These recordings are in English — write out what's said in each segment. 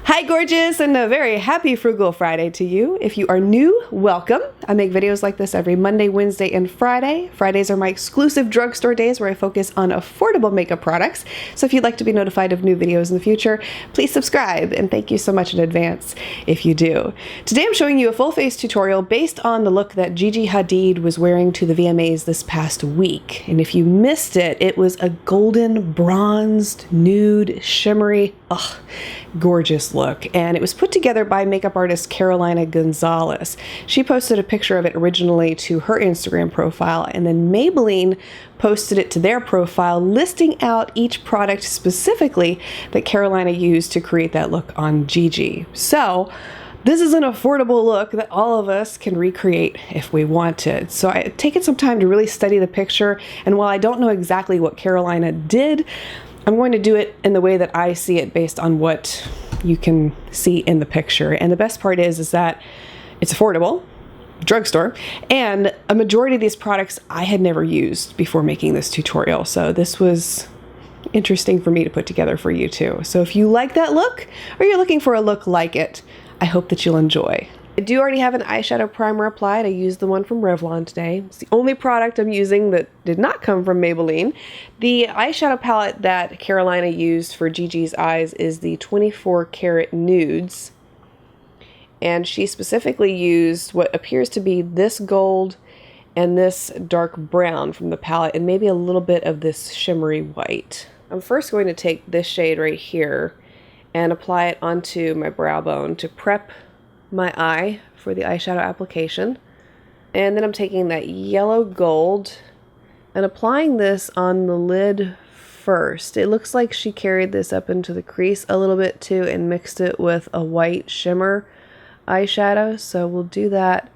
Hi gorgeous, and a very happy Frugal Friday to you. If you are new, welcome. I make videos like this every Monday, Wednesday, and Friday. Fridays are my exclusive drugstore days where I focus on affordable makeup products. So if you'd like to be notified of new videos in the future, please subscribe, and thank you so much in advance if you do. Today I'm showing you a full face tutorial based on the look that Gigi Hadid was wearing to the VMAs this past week. And if you missed it, it was a golden, bronzed, nude, shimmery, gorgeous look, and it was put together by makeup artist Carolina Gonzalez. She posted a picture of it originally to her Instagram profile, and then Maybelline posted it to their profile, listing out each product specifically that Carolina used to create that look on Gigi. So this is an affordable look that all of us can recreate if we wanted. So I've taken some time to really study the picture, and while I don't know exactly what Carolina did, I'm going to do it in the way that I see it based on what you can see in the picture. And the best part is that it's affordable, drugstore, and a majority of these products I had never used before making this tutorial. So this was interesting for me to put together for you too. So if you like that look, or you're looking for a look like it, I hope that you'll enjoy. I do already have an eyeshadow primer applied. I used the one from Revlon today. It's the only product I'm using that did not come from Maybelline. The eyeshadow palette that Carolina used for Gigi's eyes is the 24 Karat Nudes. And she specifically used what appears to be this gold and this dark brown from the palette, and maybe a little bit of this shimmery white. I'm first going to take this shade right here and apply it onto my brow bone to prep my eye for the eyeshadow application. And then I'm taking that yellow gold and applying this on the lid first. It looks like she carried this up into the crease a little bit too and mixed it with a white shimmer eyeshadow. So we'll do that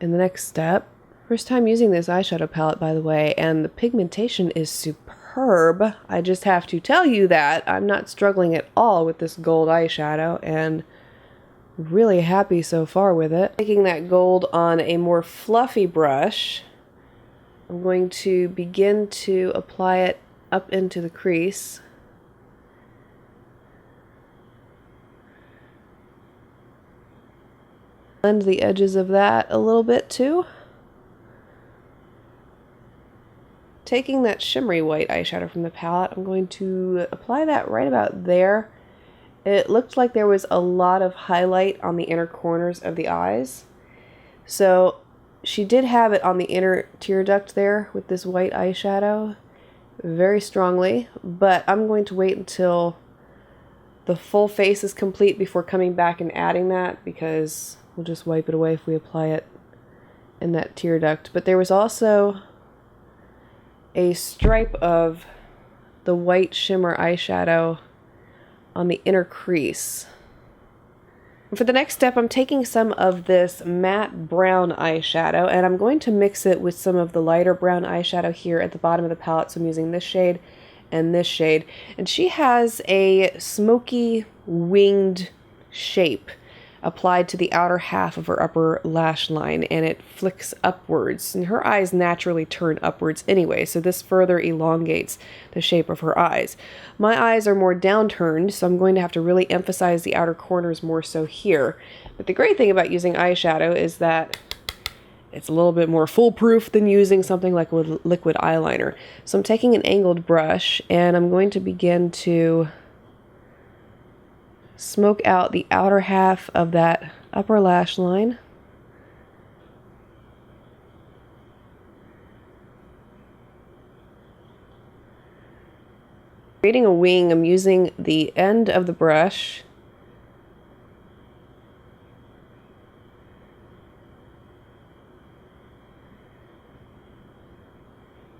in the next step. First time using this eyeshadow palette, by the way, and the pigmentation is superb. I just have to tell you that I'm not struggling at all with this gold eyeshadow, and really happy so far with it. Taking that gold on a more fluffy brush, I'm going to begin to apply it up into the crease. Blend the edges of that a little bit too. Taking that shimmery white eyeshadow from the palette, I'm going to apply that right about there. It looked like there was a lot of highlight on the inner corners of the eyes. So she did have it on the inner tear duct there with this white eyeshadow very strongly, but I'm going to wait until the full face is complete before coming back and adding that, because we'll just wipe it away if we apply it in that tear duct. But there was also a stripe of the white shimmer eyeshadow on the inner crease. For the next step, I'm taking some of this matte brown eyeshadow and I'm going to mix it with some of the lighter brown eyeshadow here at the bottom of the palette. So I'm using this shade and this shade. And she has a smoky winged shape applied to the outer half of her upper lash line, and it flicks upwards, and her eyes naturally turn upwards anyway, so this further elongates the shape of her eyes. My eyes are more downturned, so I'm going to have to really emphasize the outer corners more so here. But the great thing about using eyeshadow is that it's a little bit more foolproof than using something like a liquid eyeliner. So I'm taking an angled brush and I'm going to begin to smoke out the outer half of that upper lash line. Creating a wing, I'm using the end of the brush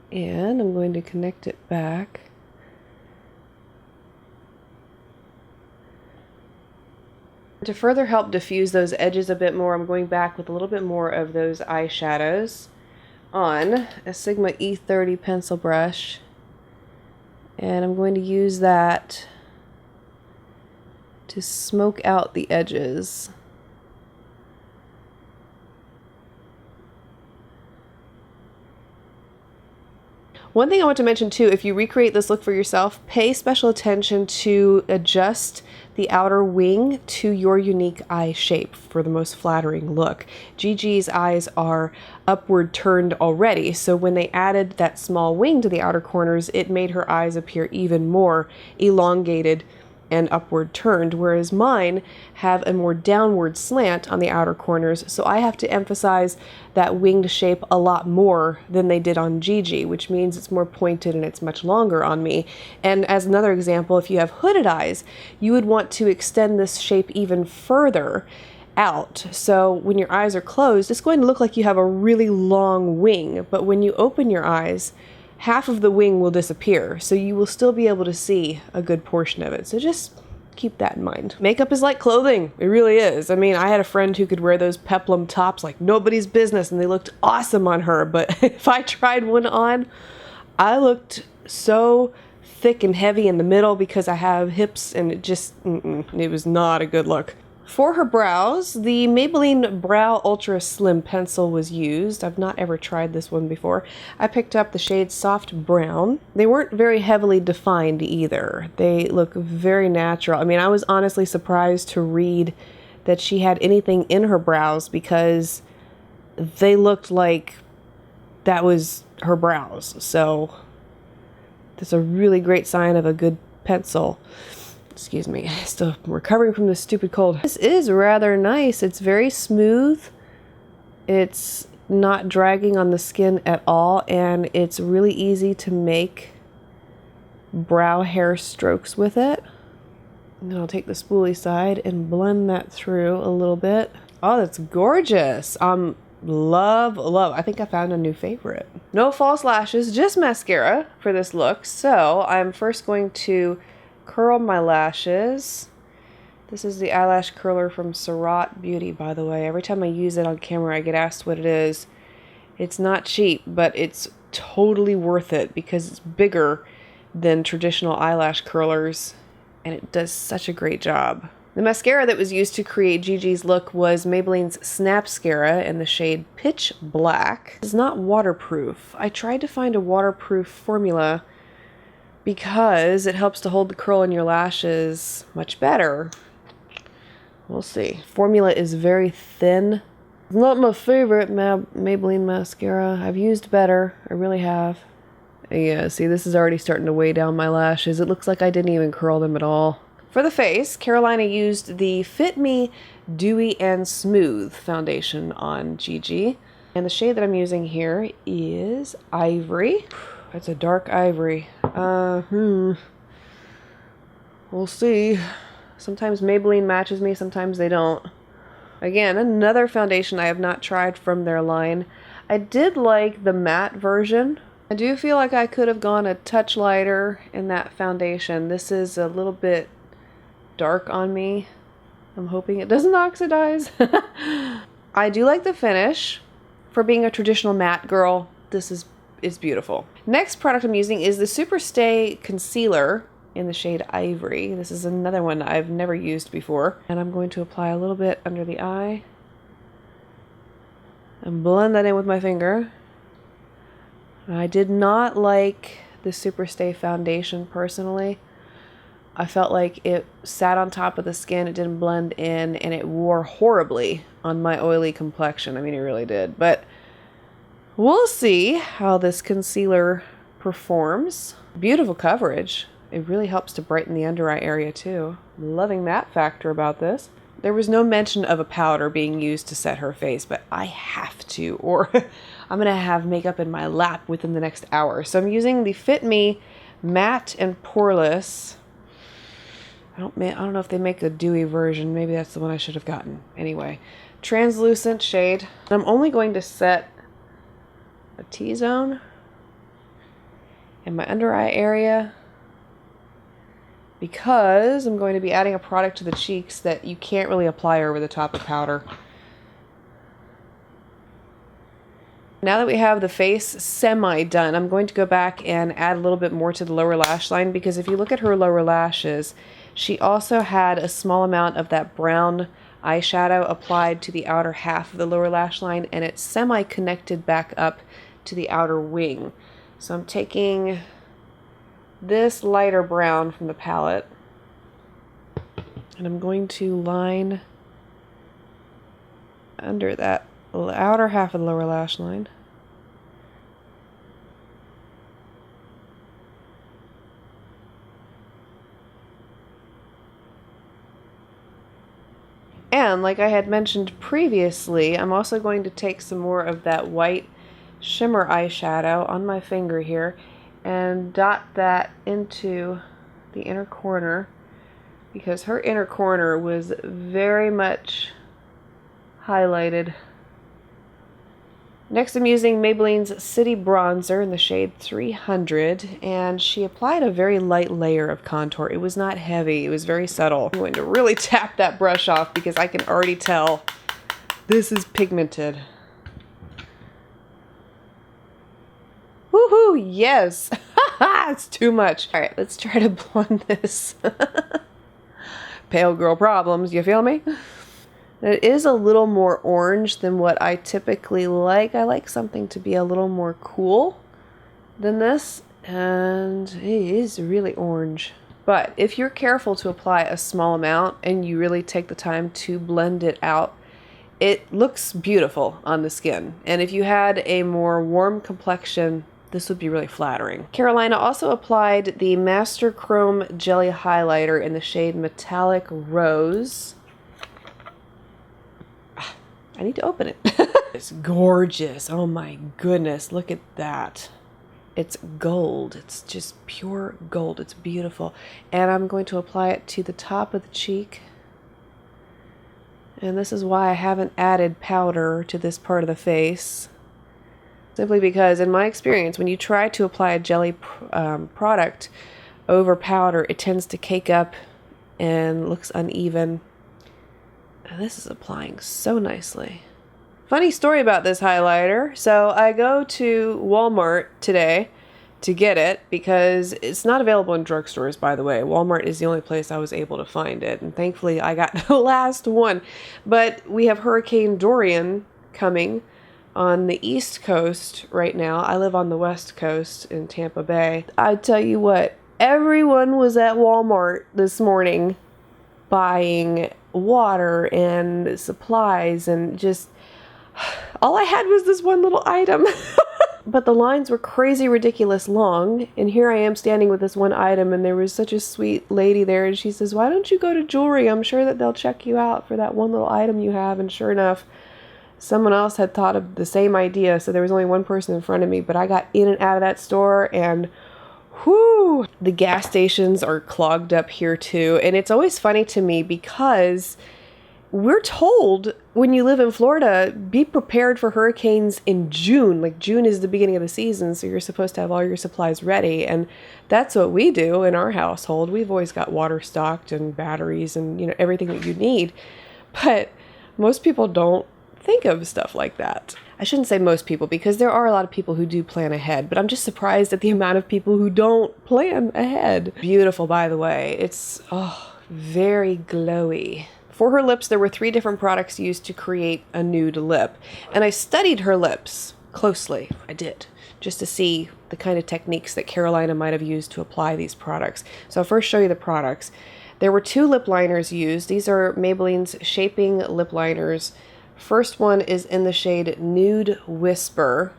and I'm going to connect it back. To further help diffuse those edges a bit more, I'm going back with a little bit more of those eyeshadows on a Sigma E30 pencil brush, and I'm going to use that to smoke out the edges. One thing I want to mention too, if you recreate this look for yourself, pay special attention to adjust the outer wing to your unique eye shape for the most flattering look. Gigi's eyes are upward turned already, so when they added that small wing to the outer corners, it made her eyes appear even more elongated and upward turned, whereas mine have a more downward slant on the outer corners, so I have to emphasize that winged shape a lot more than they did on Gigi, which means it's more pointed and it's much longer on me. And as another example, if you have hooded eyes, you would want to extend this shape even further out. So when your eyes are closed, it's going to look like you have a really long wing, but when you open your eyes, half of the wing will disappear, so you will still be able to see a good portion of it. So just keep that in mind. Makeup is like clothing. It really is. I mean, I had a friend who could wear those peplum tops like nobody's business, and they looked awesome on her, but if I tried one on, I looked so thick and heavy in the middle because I have hips, and it just, it was not a good look. For her brows, the Maybelline Brow Ultra Slim Pencil was used. I've not ever tried this one before. I picked up the shade Soft Brown. They weren't very heavily defined either. They look very natural. I mean, I was honestly surprised to read that she had anything in her brows because they looked like that was her brows. So that's a really great sign of a good pencil. Excuse me, still recovering from this stupid cold. This is rather nice. It's very smooth. It's not dragging on the skin at all, and it's really easy to make brow hair strokes with it. And then I'll take the spoolie side and blend that through a little bit. Oh, that's gorgeous. Love. I think I found a new favorite. No false lashes, just mascara for this look. So I'm first going to curl my lashes. This is the eyelash curler from Surat Beauty, by the way. Every time I use it on camera, I get asked what it is. It's not cheap, but it's totally worth it because it's bigger than traditional eyelash curlers, and it does such a great job. The mascara that was used to create Gigi's look was Maybelline's Snapscara in the shade Pitch Black. It's not waterproof. I tried to find a waterproof formula because it helps to hold the curl in your lashes much better. We'll see. Formula is very thin. It's not my favorite Maybelline mascara. I've used better. I really have. Yeah, see, this is already starting to weigh down my lashes. It looks like I didn't even curl them at all. For the face, Carolina used the Fit Me Dewy and Smooth foundation on Gigi. And the shade that I'm using here is Ivory. It's a dark ivory. We'll see. Sometimes Maybelline matches me, sometimes they don't. Again, another foundation I have not tried from their line. I did like the matte version. I do feel like I could have gone a touch lighter in that foundation. This is a little bit dark on me. I'm hoping it doesn't oxidize. I do like the finish. For being a traditional matte girl, this is beautiful. Next product I'm using is the Superstay Concealer in the shade Ivory. This is another one I've never used before. And I'm going to apply a little bit under the eye and blend that in with my finger. I did not like the Superstay foundation personally. I felt like it sat on top of the skin, it didn't blend in, and it wore horribly on my oily complexion. I mean, it really did. But we'll see how this concealer performs. Beautiful coverage. It really helps to brighten the under eye area too. Loving that factor about this. There was no mention of a powder being used to set her face, but I have to, or I'm gonna have makeup in my lap within the next hour. So I'm using the Fit Me Matte and Poreless. I don't know if they make a dewy version. Maybe that's the one I should have gotten. Anyway, translucent shade. I'm only going to set a T-zone in my under eye area because I'm going to be adding a product to the cheeks that you can't really apply over the top of powder. Now that we have the face semi done, I'm going to go back and add a little bit more to the lower lash line because if you look at her lower lashes, she also had a small amount of that brown eyeshadow applied to the outer half of the lower lash line, and it's semi-connected back up to the outer wing. So I'm taking this lighter brown from the palette, and I'm going to line under that outer half of the lower lash line. And like I had mentioned previously, I'm also going to take some more of that white shimmer eyeshadow on my finger here and dot that into the inner corner, because her inner corner was very much highlighted. Next, I'm using Maybelline's City Bronzer in the shade 300, and she applied a very light layer of contour. It was not heavy, it was very subtle. I'm going to really tap that brush off because I can already tell this is pigmented. Woohoo, yes! It's too much. All right, let's try to blend this. Pale girl problems, you feel me? It is a little more orange than what I typically like. I like something to be a little more cool than this, and it is really orange. But if you're careful to apply a small amount and you really take the time to blend it out, it looks beautiful on the skin. And if you had a more warm complexion, this would be really flattering. Carolina also applied the Master Chrome Jelly Highlighter in the shade Metallic Rose. I need to open it. It's gorgeous. Oh my goodness, look at that. It's gold. It's just pure gold. It's beautiful. And I'm going to apply it to the top of the cheek. And this is why I haven't added powder to this part of the face. Simply because, in my experience, when you try to apply a jelly product over powder, it tends to cake up and looks uneven. And this is applying so nicely. Funny story about this highlighter. So I go to Walmart today to get it because it's not available in drugstores, by the way. Walmart is the only place I was able to find it. And thankfully I got the last one. But we have Hurricane Dorian coming on the East Coast right now. I live on the West Coast in Tampa Bay. I tell you what, everyone was at Walmart this morning buying water and supplies, and just all I had was this one little item. But the lines were crazy ridiculous long, and here I am standing with this one item, and there was such a sweet lady there, and she says, why don't you go to jewelry? I'm sure that they'll check you out for that one little item you have. And sure enough, someone else had thought of the same idea, so there was only one person in front of me, but I got in and out of that store, and whoo, the gas stations are clogged up here too. And it's always funny to me because we're told when you live in Florida, be prepared for hurricanes in June. Like June is the beginning of the season, so you're supposed to have all your supplies ready. And that's what we do in our household. We've always got water stocked and batteries and, you know, everything that you need. But most people don't think of stuff like that. I shouldn't say most people, because there are a lot of people who do plan ahead, but I'm just surprised at the amount of people who don't plan ahead. Beautiful, by the way. It's very glowy. For her lips, there were 3 different products used to create a nude lip. And I studied her lips closely. I did, just to see the kind of techniques that Carolina might have used to apply these products. So I'll first show you the products. There were 2 lip liners used. These are Maybelline's Shaping Lip Liners. First one is in the shade Nude Whisper,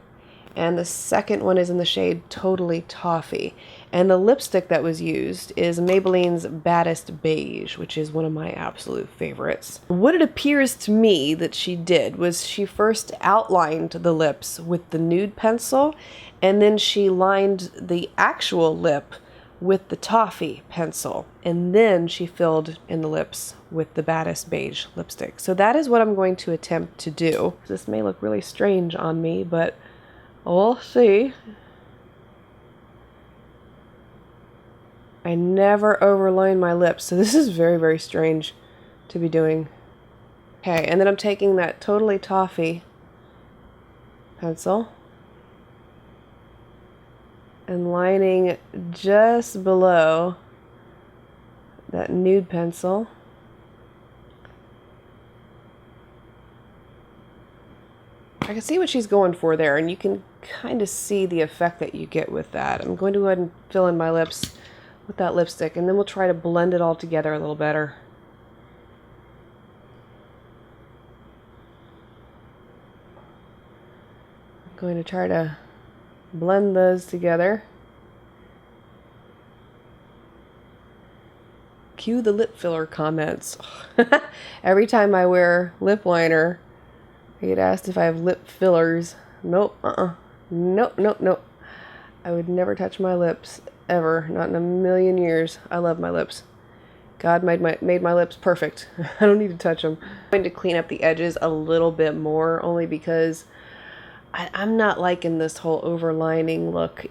and the second one is in the shade Totally Toffee. And the lipstick that was used is Maybelline's Baddest Beige, which is one of my absolute favorites. What it appears to me that she did was she first outlined the lips with the nude pencil, and then she lined the actual lip with the toffee pencil, and then she filled in the lips with the Baddest Beige lipstick. So that is what I'm going to attempt to do. This may look really strange on me, but we'll see. I never overline my lips, so this is very, very strange to be doing. Okay, and then I'm taking that Totally Toffee pencil and lining just below that nude pencil. I can see what she's going for there, and you can kind of see the effect that you get with that. I'm going to go ahead and fill in my lips with that lipstick, and then we'll try to blend it all together a little better. I'm going to try to blend those together. Cue the lip filler comments. Every time I wear lip liner, I get asked if I have lip fillers. Nope, nope, nope, nope. I would never touch my lips, ever. Not in a million years. I love my lips. God made my lips perfect. I don't need to touch them. I'm going to clean up the edges a little bit more, only because I'm not liking this whole overlining look.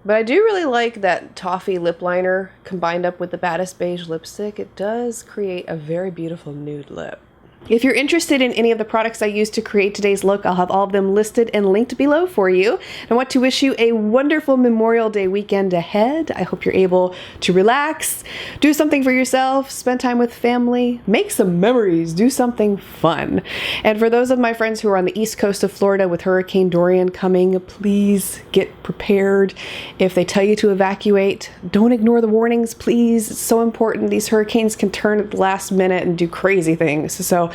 But I do really like that toffee lip liner combined up with the Baddest Beige lipstick. It does create a very beautiful nude lip. If you're interested in any of the products I used to create today's look, I'll have all of them listed and linked below for you. I want to wish you a wonderful Memorial Day weekend ahead. I hope you're able to relax, do something for yourself, spend time with family, make some memories, do something fun. And for those of my friends who are on the east coast of Florida with Hurricane Dorian coming, please get prepared. If they tell you to evacuate, don't ignore the warnings, please. It's so important. These hurricanes can turn at the last minute and do crazy things. So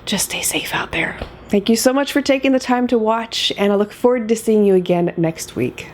just stay safe out there. Thank you so much for taking the time to watch, and I look forward to seeing you again next week.